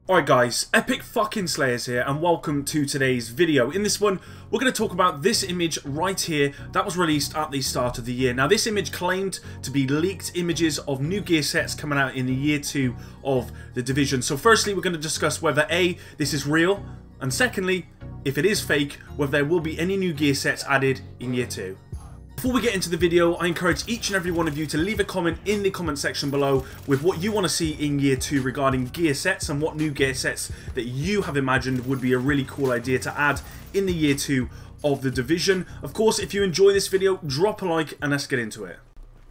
Alright guys, epic fucking slayers here and welcome to today's video. In this one, we're going to talk about this image right here that was released at the start of the year. Now this image claimed to be leaked images of new gear sets coming out in the year 2 of the Division. So firstly, we're going to discuss whether A, this is real, and secondly, if it is fake, whether there will be any new gear sets added in year 2. Before we get into the video, I encourage each and every one of you to leave a comment in the comment section below with what you want to see in year 2 regarding gear sets and what new gear sets that you have imagined would be a really cool idea to add in the year 2 of the Division. Of course, if you enjoy this video, drop a like and let's get into it.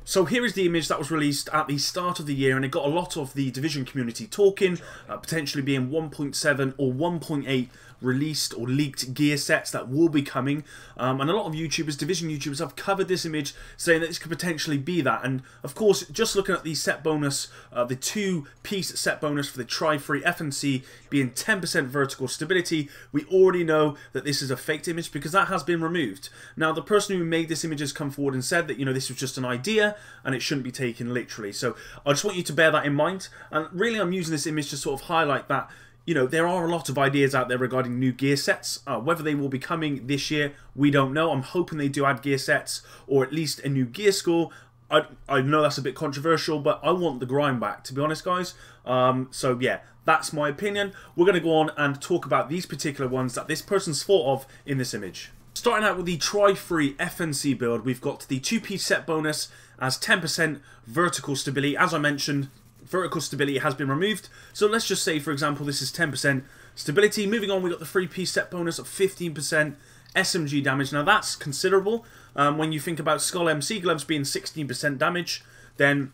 So here is the image that was released at the start of the year and it got a lot of the Division community talking, potentially being 1.7 or 1.8 released or leaked gear sets that will be coming, and a lot of YouTubers, Division YouTubers, have covered this image saying that this could potentially be that. And of course, just looking at the set bonus, the 2-piece set bonus for the Tri-Free FNC being 10% vertical stability, we already know that this is a faked image because that has been removed. Now the person who made this image has come forward and said that, you know, this was just an idea and it shouldn't be taken literally. So I just want you to bear that in mind, and really I'm using this image to sort of highlight that, you know, there are a lot of ideas out there regarding new gear sets. Whether they will be coming this year, we don't know. I'm hoping they do add gear sets or at least a new gear score. I know that's a bit controversial, but I want the grind back, to be honest, guys. So yeah, that's my opinion. We're going to go on and talk about these particular ones that this person's thought of in this image. Starting out with the Tri-Free FNC build, we've got the 2-piece set bonus as 10% vertical stability. As I mentioned, vertical stability has been removed. So let's just say, for example, this is 10% stability. Moving on, we got the 3-piece set bonus of 15% SMG damage. Now that's considerable. When you think about Skull MC gloves being 16% damage, then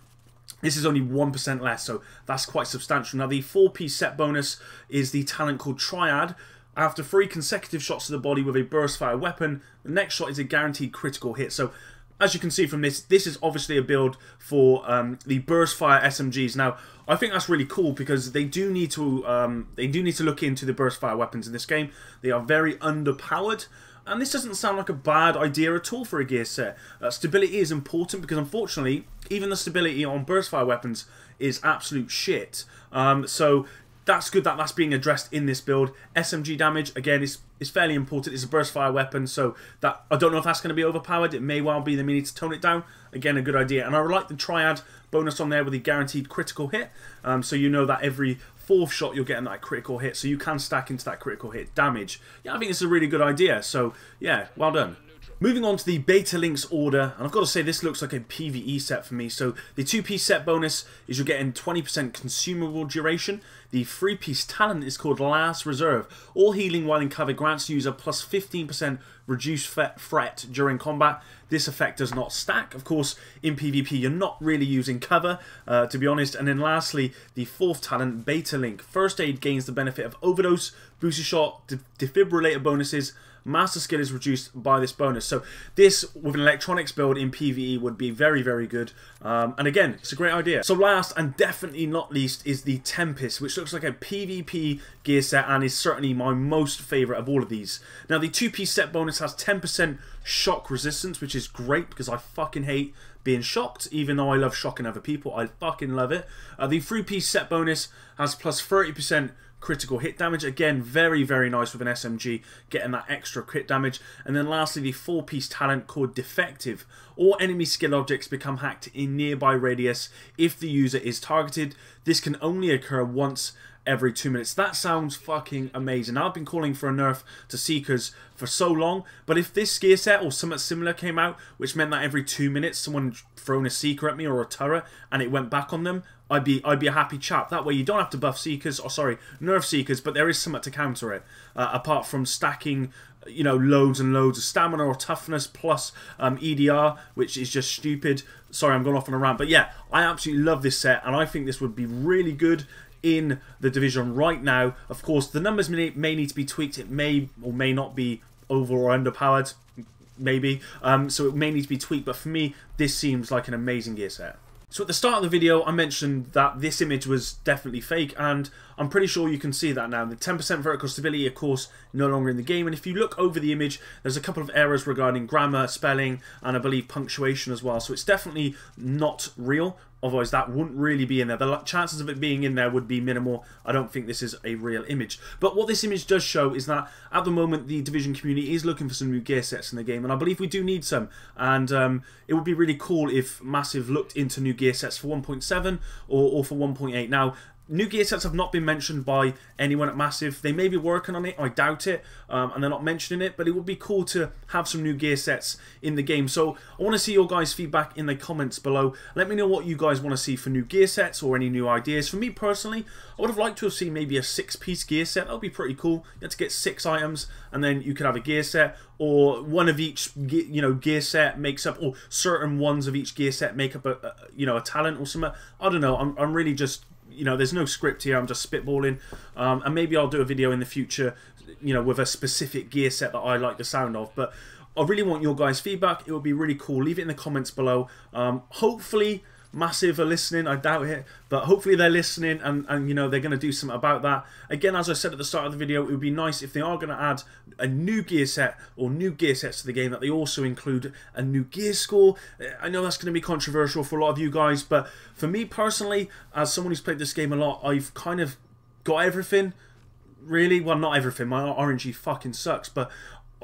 this is only 1% less, so that's quite substantial. Now the 4-piece set bonus is the talent called Triad. After 3 consecutive shots to the body with a burst fire weapon, the next shot is a guaranteed critical hit. So as you can see from this, this is obviously a build for the burst fire SMGs. Now, I think that's really cool because they do need to look into the burst fire weapons in this game. They are very underpowered, and this doesn't sound like a bad idea at all for a gear set. Stability is important because unfortunately, even the stability on burst fire weapons is absolute shit. So that's good that that's being addressed in this build. SMG damage, again, is fairly important. It's a burst fire weapon, so that I don't know if that's going to be overpowered. It may well be. They may need to tone it down. Again, a good idea. And I like the Triad bonus on there with the guaranteed critical hit. So you know that every 4th shot you're getting that critical hit, so you can stack into that critical hit damage. Yeah, I think it's a really good idea. So yeah, well done. Moving on to the Beta Links order, and I've got to say this looks like a PvE set for me. So the 2-piece set bonus is you're getting 20% consumable duration. The 3-piece talent is called Last Reserve. All healing while in cover grants user plus 15% reduced threat during combat. This effect does not stack. Of course, in PvP, you're not really using cover, to be honest. And then lastly, the 4th talent, Beta Link. First Aid gains the benefit of overdose, booster shot, defibrillator bonuses. Master skill is reduced by this bonus. So this, with an electronics build in PvE, would be very, very good. And again, it's a great idea. So last and definitely not least is the Tempest, which looks like a PvP gear set and is certainly my most favourite of all of these. Now the 2-piece set bonus has 10% shock resistance, which is great because I fucking hate being shocked, even though I love shocking other people. I fucking love it. The 3-piece set bonus has plus 30% critical hit damage. Again, very, very nice with an SMG, getting that extra crit damage. And then lastly, the 4-piece talent called Defective. All enemy skill objects become hacked in nearby radius if the user is targeted. This can only occur once every 2 minutes. That sounds fucking amazing. Now, I've been calling for a nerf to Seekers for so long, but if this gear set or something similar came out, which meant that every 2 minutes someone thrown a Seeker at me or a turret and it went back on them, I'd be a happy chap. That way you don't have to buff Seekers, or sorry, nerf Seekers, but there is something to counter it, apart from stacking, you know, loads and loads of stamina or toughness plus EDR, which is just stupid. Sorry, I'm going off on a rant, but yeah, I absolutely love this set, and I think this would be really good in the Division right now. Of course, the numbers may need to be tweaked. It may or may not be over or underpowered, maybe. So it may need to be tweaked, but for me, this seems like an amazing gear set. So at the start of the video, I mentioned that this image was definitely fake, and I'm pretty sure you can see that now. The 10% vertical stability, of course, no longer in the game, and if you look over the image, there's a couple of errors regarding grammar, spelling, and I believe punctuation as well, so it's definitely not real. Otherwise, that wouldn't really be in there. The chances of it being in there would be minimal. I don't think this is a real image. But what this image does show is that at the moment, the Division community is looking for some new gear sets in the game. And I believe we do need some. And it would be really cool if Massive looked into new gear sets for 1.7 or for 1.8. Now, new gear sets have not been mentioned by anyone at Massive. They may be working on it, I doubt it, and they're not mentioning it, but it would be cool to have some new gear sets in the game. So I want to see your guys' feedback in the comments below. Let me know what you guys want to see for new gear sets or any new ideas. For me personally, I would have liked to have seen maybe a 6-piece gear set. That would be pretty cool. You had to get 6 items, and then you could have a gear set, or one of each, you know, gear set makes up, or certain ones of each gear set make up a you know, a talent or something. I don't know. I'm really just, you know, there's no script here, I'm just spitballing, and maybe I'll do a video in the future, you know, with a specific gear set that I like the sound of. But I really want your guys' feedback. It would be really cool. Leave it in the comments below. Hopefully Massive are listening. I doubt it, but hopefully they're listening, and you know, they're going to do something about that. Again, as I said at the start of the video, it would be nice if they are going to add a new gear set or new gear sets to the game, that they also include a new gear score. I know that's going to be controversial for a lot of you guys, but for me personally, as someone who's played this game a lot, I've kind of got everything, really. Well, not everything, my RNG fucking sucks, but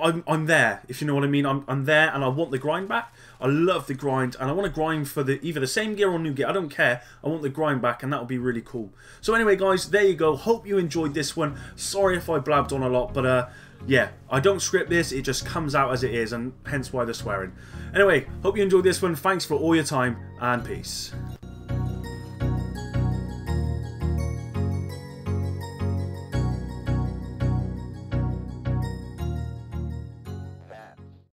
I'm there, if you know what I mean. I'm there, and I want the grind back. I love the grind, and I want to grind for either the same gear or new gear. I don't care. I want the grind back, and that would be really cool. So anyway, guys, there you go. Hope you enjoyed this one. Sorry if I blabbed on a lot, but yeah, I don't script this. It just comes out as it is, and hence why the swearing. Anyway, hope you enjoyed this one. Thanks for all your time, and peace.